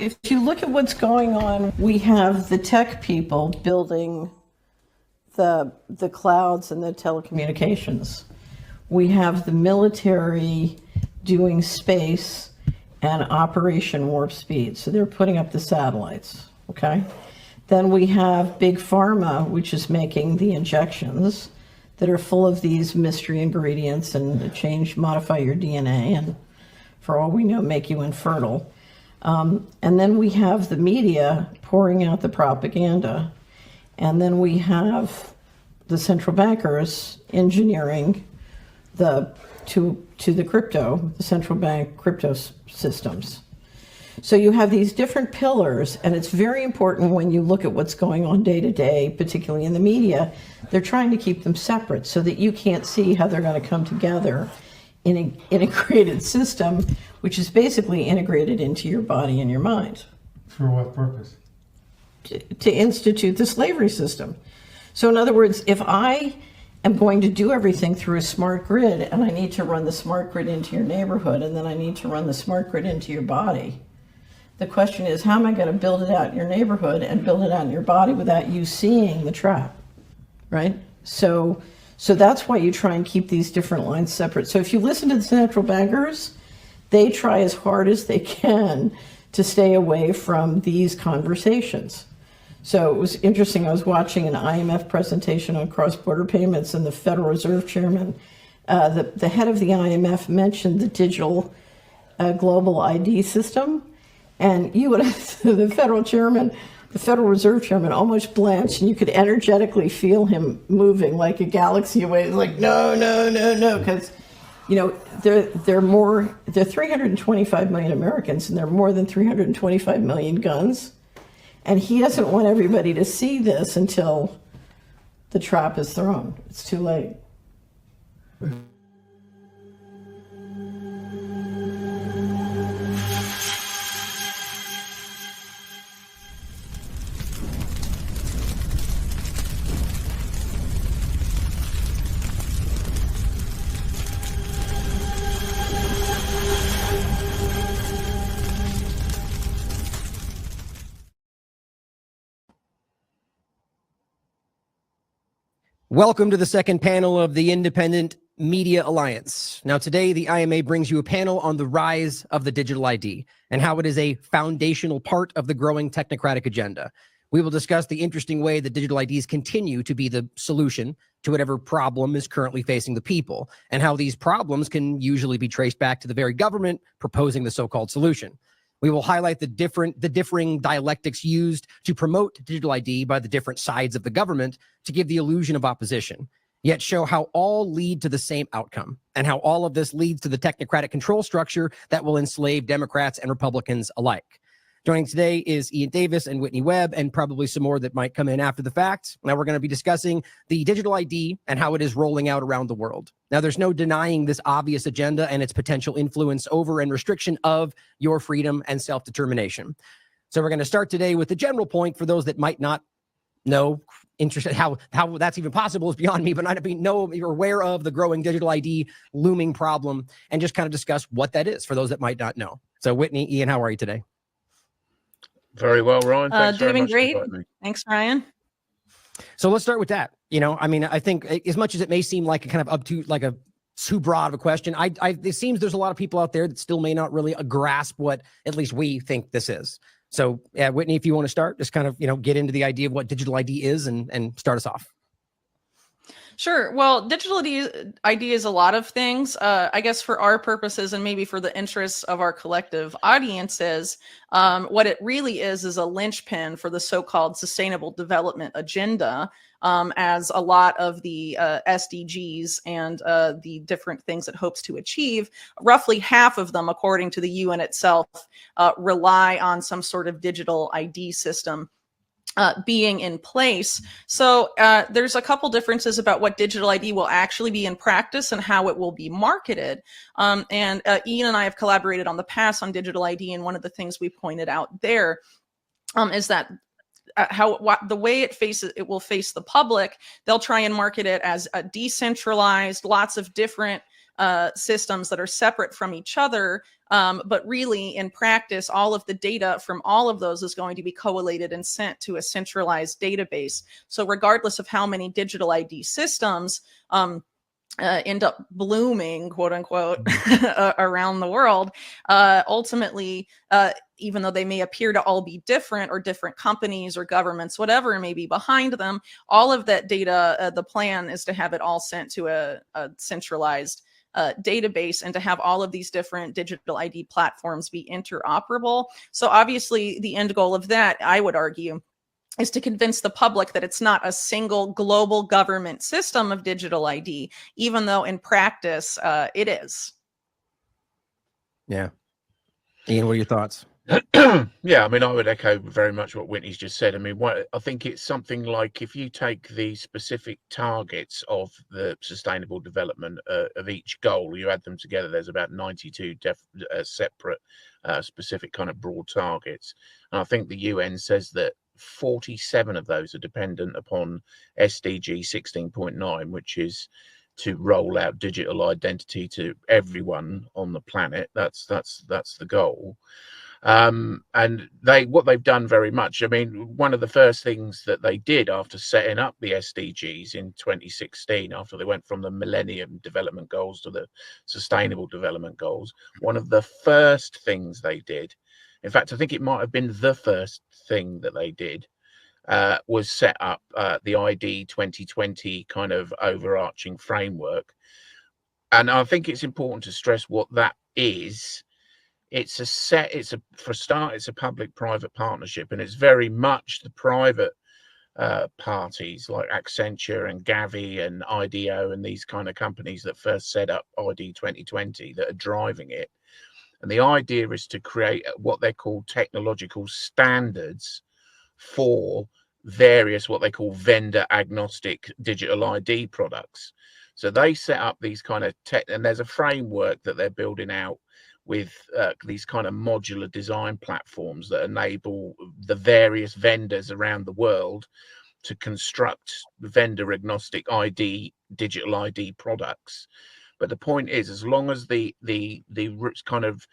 if you look at what's going on, we have the tech people building the clouds and the telecommunications. We have the military doing space and Operation Warp Speed. So they're putting up the satellites, okay? Then we have Big Pharma, which is making the injections that are full of these mystery ingredients and modify your DNA, and for all we know, make you infertile. And then we have the media pouring out the propaganda. And then we have the central bankers engineering the central bank crypto systems. So you have these different pillars, and it's very important when you look at what's going on day to day, particularly in the media. They're trying to keep them separate so that you can't see how they're going to come together in an integrated system, which is basically integrated into your body and your mind. For what purpose? To institute the slavery system. So in other words, if I am going to do everything through a smart grid, and I need to run the smart grid into your neighborhood, and then I need to run the smart grid into your body, the question is, how am I going to build it out in your neighborhood and build it out in your body without you seeing the trap, right? So that's why you try and keep these different lines separate. So if you listen to the central bankers, they try as hard as they can to stay away from these conversations. So it was interesting. I was watching an IMF presentation on cross-border payments, and the Federal Reserve Chairman, the head of the IMF, mentioned the digital global ID system. And you would have, the Federal Reserve Chairman almost blanched, and you could energetically feel him moving like a galaxy away. It's like, no, because, there are 325 million Americans, and there are more than 325 million guns. And he doesn't want everybody to see this until the trap is thrown. It's too late. Welcome to the second panel of the Independent Media Alliance. Now today, the IMA brings you a panel on the rise of the digital ID and how it is a foundational part of the growing technocratic agenda. We will discuss the interesting way that digital IDs continue to be the solution to whatever problem is currently facing the people, and how these problems can usually be traced back to the very government proposing the so-called solution. We will highlight the differing dialectics used to promote digital ID by the different sides of the government to give the illusion of opposition, yet show how all lead to the same outcome, and how all of this leads to the technocratic control structure that will enslave Democrats and Republicans alike. Joining today is Ian Davis and Whitney Webb, and probably some more that might come in after the fact. Now we're going to be discussing the digital ID and how it is rolling out around the world. Now there's no denying this obvious agenda and its potential influence over and restriction of your freedom and self-determination. So we're going to start today with the general point for those that might not know, interested how that's even possible is beyond me, but you're aware of the growing digital ID looming problem, and just kind of discuss what that is for those that might not know. So Whitney, Ian, how are you today? Very well, Ryan. Thanks very doing much great. for inviting me. Thanks, Ryan. So let's start with that. I think as much as it may seem like a kind of too broad of a question, it seems there's a lot of people out there that still may not really grasp what at least we think this is. So Whitney, if you want to start, just kind of, get into the idea of what digital ID is and start us off. Sure. Well, digital ID is a lot of things. I guess for our purposes and maybe for the interests of our collective audiences, what it really is a linchpin for the so-called Sustainable Development Agenda, as a lot of the SDGs and the different things it hopes to achieve, roughly half of them, according to the UN itself, rely on some sort of digital ID system being in place. So there's a couple differences about what digital ID will actually be in practice and how it will be marketed. And Ian and I have collaborated on the past on digital ID, and one of the things we pointed out there is that the way it will face the public, they'll try and market it as a decentralized, lots of different systems that are separate from each other, But really, in practice, all of the data from all of those is going to be collated and sent to a centralized database. So regardless of how many digital ID systems end up blooming, quote unquote, around the world, ultimately, even though they may appear to all be different, or different companies or governments, whatever may be behind them, all of that data, the plan is to have it all sent to a centralized database, and to have all of these different digital ID platforms be interoperable. So obviously the end goal of that, I would argue, is to convince the public that it's not a single global government system of digital ID, even though in practice it is. Yeah. Ian, what are your thoughts? Yeah, I mean, I would echo very much what Whitney's just said. I mean, I think it's something like, if you take the specific targets of the sustainable development of each goal, you add them together, there's about 92 separate specific kind of broad targets. And I think the UN says that 47 of those are dependent upon SDG 16.9, which is to roll out digital identity to everyone on the planet. That's the goal. And what they've done very much, I mean, one of the first things that they did after setting up the SDGs in 2016, after they went from the Millennium Development Goals to the Sustainable Development Goals, one of the first things they did, in fact, I think it might have been the first thing that they did, was set up the ID 2020 kind of overarching framework. And I think it's important to stress what that is. For a start, it's a public-private partnership, and it's very much the private parties like Accenture and Gavi and IDEO and these kind of companies that first set up ID 2020 that are driving it. And the idea is to create what they call technological standards for various what they call vendor agnostic digital ID products. So they set up these kind of and there's a framework that they're building out with these kind of modular design platforms that enable the various vendors around the world to construct vendor agnostic digital ID products. But the point is, as long as the kind of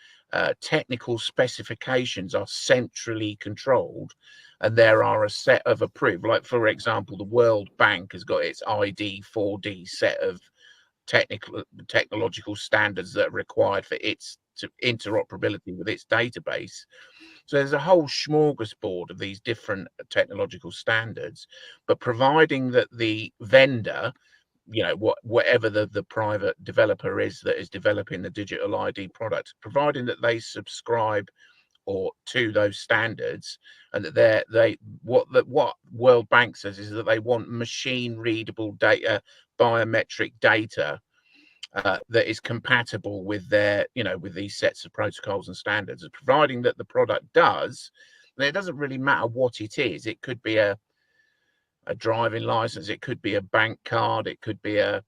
technical specifications are centrally controlled, and there are a set of approved, like for example, the World Bank has got its ID 4D set of technological standards that are required for its interoperability with its database. So there's a whole smorgasbord of these different technological standards, but providing that the vendor, you know, whatever the private developer is that is developing the digital ID product, providing that they subscribe or to those standards, and that what World Bank says is that they want machine readable data, biometric data that is compatible with their, you know, with these sets of protocols and standards. And providing that the product does, then it doesn't really matter what it is. It could be a driving license, it could be a bank card, it could be a,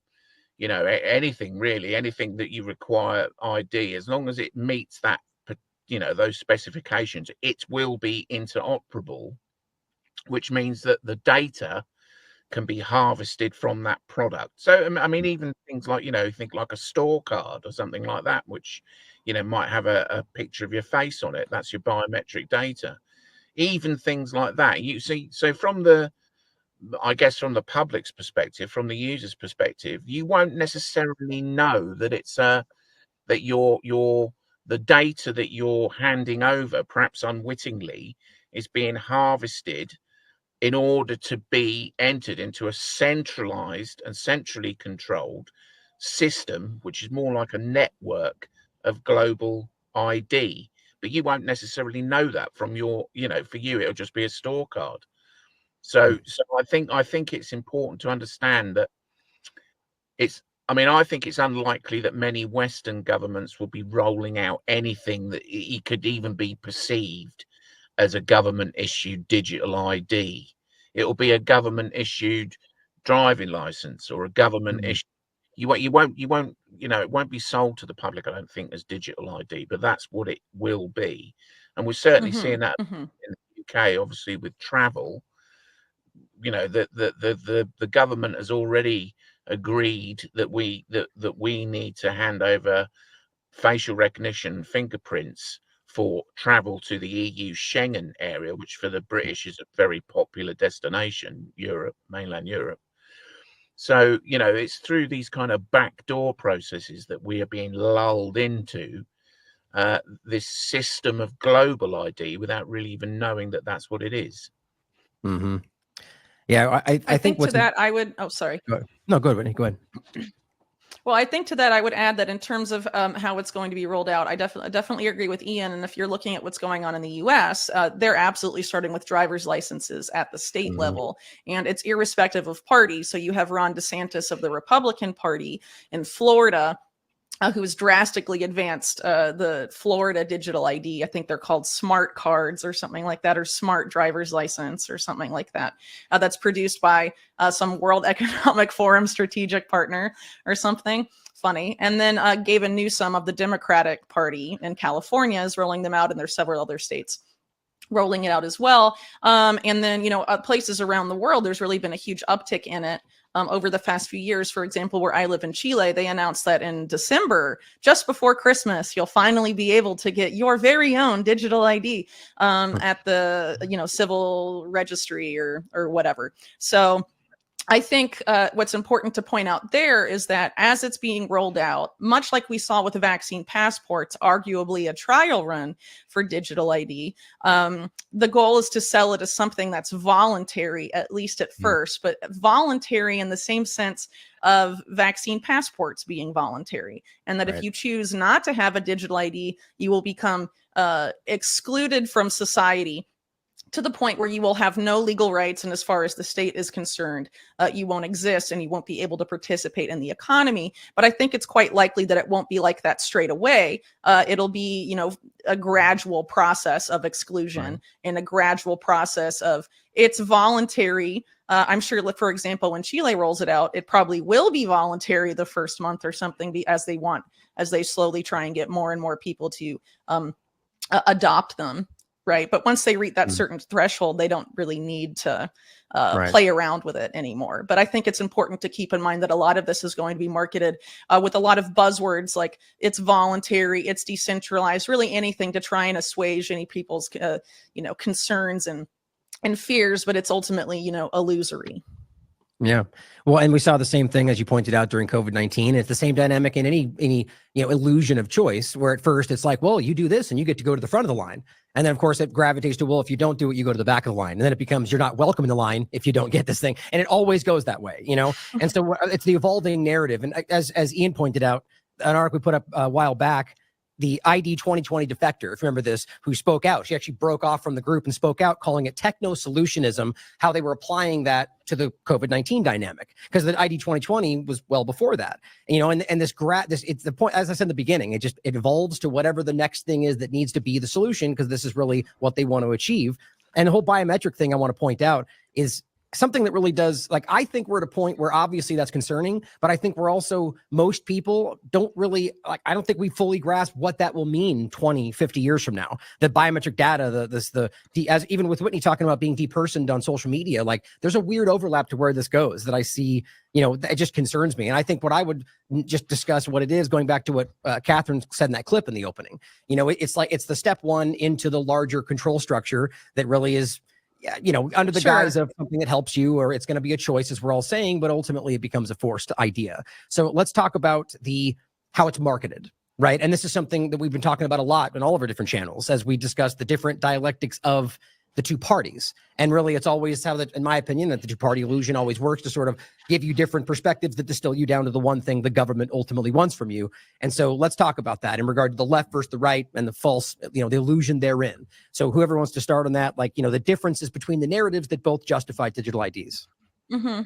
you know, anything really, anything that you require ID, as long as it meets that, you know, those specifications, it will be interoperable, which means that the data can be harvested from that product. So I mean, even things like, you know, think like a store card or something like that, which, you know, might have a picture of your face on it, that's your biometric data. Even things like that, you see. So from the, I guess from the public's perspective, from the user's perspective, you won't necessarily know that it's that the data that you're handing over, perhaps unwittingly, is being harvested in order to be entered into a centralized and centrally controlled system, which is more like a network of global ID. But you won't necessarily know that from your, you know, for you, it'll just be a store card. So I think it's important to understand that I think it's unlikely that many Western governments will be rolling out anything that it could even be perceived as a government issued digital ID. It will be a government issued driving license or a government issue. You won't, you know, it won't be sold to the public, I don't think, as digital ID, but that's what it will be. And we're certainly seeing that in the UK, obviously, with travel. You know, the government has already agreed that we need to hand over facial recognition, fingerprints for travel to the EU Schengen area, which for the British is a very popular destination, Europe, mainland Europe. So, it's through these kind of backdoor processes that we are being lulled into this system of global ID without really even knowing that that's what it is. Mm-hmm. Yeah, I think to that I would. Oh, sorry. No, go ahead, Whitney. Go ahead. Well, I think to that I would add that in terms of how it's going to be rolled out, I definitely agree with Ian. And if you're looking at what's going on in the U.S., they're absolutely starting with driver's licenses at the state level, and it's irrespective of party. So you have Ron DeSantis of the Republican Party in Florida, who has drastically advanced the Florida digital ID. I think they're called smart cards or something like that, or smart driver's license or something like that. That's produced by some World Economic Forum strategic partner or something funny. And then Gavin Newsom of the Democratic Party in California is rolling them out, and there's several other states rolling it out as well. And then, places around the world, there's really been a huge uptick in it. Over the past few years. For example, where I live in Chile, they announced that in December, just before Christmas, you'll finally be able to get your very own digital ID at the civil registry or whatever. So I think what's important to point out there is that as it's being rolled out, much like we saw with the vaccine passports, arguably a trial run for digital ID, the goal is to sell it as something that's voluntary, at least at first, but voluntary in the same sense of vaccine passports being voluntary. And that if you choose not to have a digital ID, you will become excluded from society to the point where you will have no legal rights. And as far as the state is concerned, you won't exist and you won't be able to participate in the economy. But I think it's quite likely that it won't be like that straight away. It'll be, a gradual process of exclusion and a gradual process of it's voluntary. I'm sure, for example, when Chile rolls it out, it probably will be voluntary the first month or something as they slowly try and get more and more people to adopt them. Right. But once they reach that certain threshold, they don't really need to play around with it anymore. But I think it's important to keep in mind that a lot of this is going to be marketed with a lot of buzzwords like it's voluntary, it's decentralized, really anything to try and assuage any people's, concerns and fears. But it's ultimately, illusory. Yeah. Well, and we saw the same thing, as you pointed out, during COVID-19. It's the same dynamic in any illusion of choice, where at first it's like, well, you do this and you get to go to the front of the line. And then, of course, it gravitates to, well, if you don't do it, you go to the back of the line. And then it becomes, you're not welcome in the line if you don't get this thing. And it always goes that way, And so it's the evolving narrative. And as Ian pointed out, an article we put up a while back, the ID 2020 defector, if you remember this, who spoke out. She actually broke off from the group and spoke out, calling it techno-solutionism, how they were applying that to the COVID-19 dynamic, because the ID 2020 was well before that. And it's the point, as I said in the beginning, it evolves to whatever the next thing is that needs to be the solution, because this is really what they want to achieve. And the whole biometric thing I want to point out is something that really does, I think we're at a point where obviously that's concerning, but I think we're also, most people don't really, I don't think we fully grasp what that will mean 20, 50 years from now. The biometric data, as even with Whitney talking about being depersoned on social media, there's a weird overlap to where this goes that I see, it just concerns me. And I think what I would just discuss what it is, going back to what Catherine said in that clip in the opening, it's the step one into the larger control structure that really is, under the guise of something that helps you, or it's going to be a choice, as we're all saying, but ultimately it becomes a forced idea. So let's talk about how it's marketed, right? And this is something that we've been talking about a lot in all of our different channels as we discuss the different dialectics of the two parties. And really, it's always how that, in my opinion, that the two-party illusion always works to sort of give you different perspectives that distill you down to the one thing the government ultimately wants from you. And so let's talk about that in regard to the left versus the right and the false, the illusion therein. So whoever wants to start on that, the differences between the narratives that both justify digital IDs. Mm-hmm.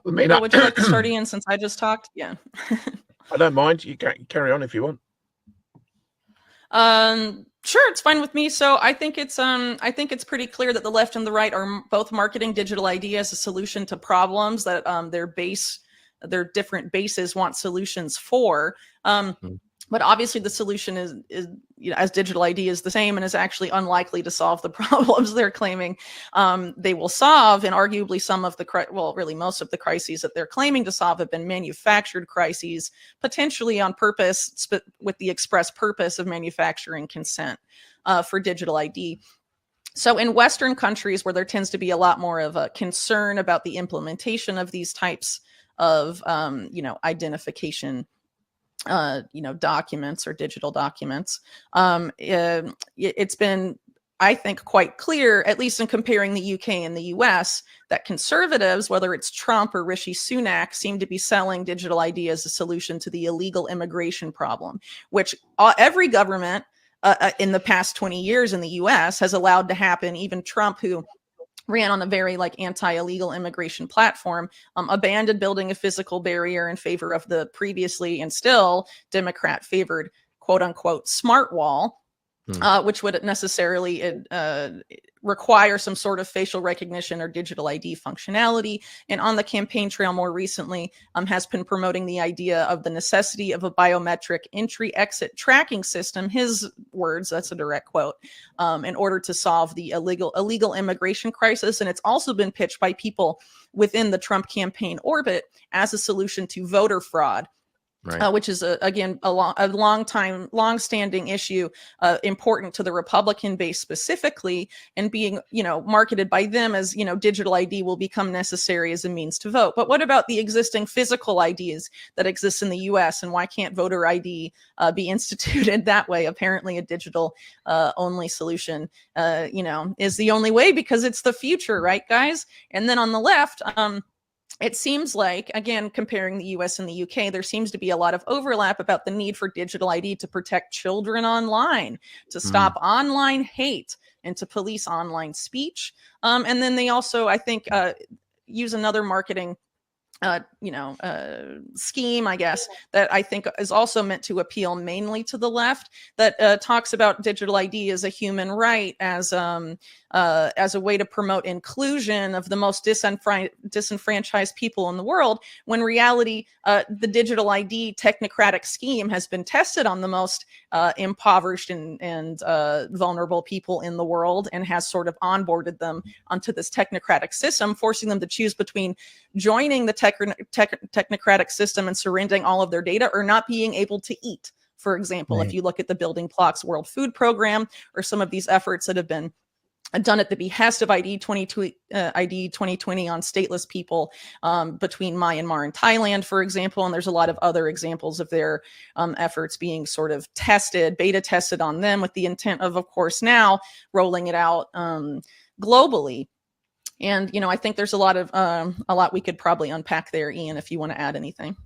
Would you like to start, Ian, since I just talked? Yeah. I don't mind. You can carry on if you want. Sure, it's fine with me. So I think it's pretty clear that the left and the right are both marketing digital ID as a solution to problems that their different bases want solutions for. But obviously the solution is as digital ID is the same and is actually unlikely to solve the problems they're claiming they will solve. And arguably some of the, really most of the crises that they're claiming to solve have been manufactured crises, potentially on purpose, with the express purpose of manufacturing consent for digital ID. So in Western countries where there tends to be a lot more of a concern about the implementation of these types of, identification documents or digital documents. It's been, I think, quite clear, at least in comparing the UK and the US, that conservatives, whether it's Trump or Rishi Sunak, seem to be selling digital ID as a solution to the illegal immigration problem, which every government in the past 20 years in the US has allowed to happen. Even Trump, who ran on a very anti-illegal immigration platform, abandoned building a physical barrier in favor of the previously and still Democrat favored quote unquote smart wall, which would necessarily require some sort of facial recognition or digital ID functionality. And on the campaign trail more recently has been promoting the idea of the necessity of a biometric entry-exit tracking system, his words, that's a direct quote, in order to solve the illegal immigration crisis. And it's also been pitched by people within the Trump campaign orbit as a solution to voter fraud. Right. Which is again a long-standing issue, important to the Republican base specifically, and being marketed by them as digital ID will become necessary as a means to vote. But what about the existing physical IDs that exist in the U.S. and why can't voter ID be instituted that way? Apparently, a digital only solution, is the only way because it's the future, right, guys? And then on the left, it seems like, again, comparing the US and the UK, there seems to be a lot of overlap about the need for digital ID to protect children online, to stop online hate, and to police online speech. And then they also, I think, use another marketing scheme, I guess, that I think is also meant to appeal mainly to the left, that talks about digital ID as a human right, as a way to promote inclusion of the most disenfranchised people in the world, when in reality, the digital ID technocratic scheme has been tested on the most impoverished and vulnerable people in the world, and has sort of onboarded them onto this technocratic system, forcing them to choose between joining the technocratic system and surrendering all of their data, or not being able to eat. For example, if you look at the Building Blocks World Food Program, or some of these efforts that have been done at the behest of ID 2020 on stateless people between Myanmar and Thailand, for example. And there's a lot of other examples of their efforts being sort of beta tested on them, with the intent of course, now rolling it out globally. And, I think there's a lot we could probably unpack there, Ian, if you want to add anything.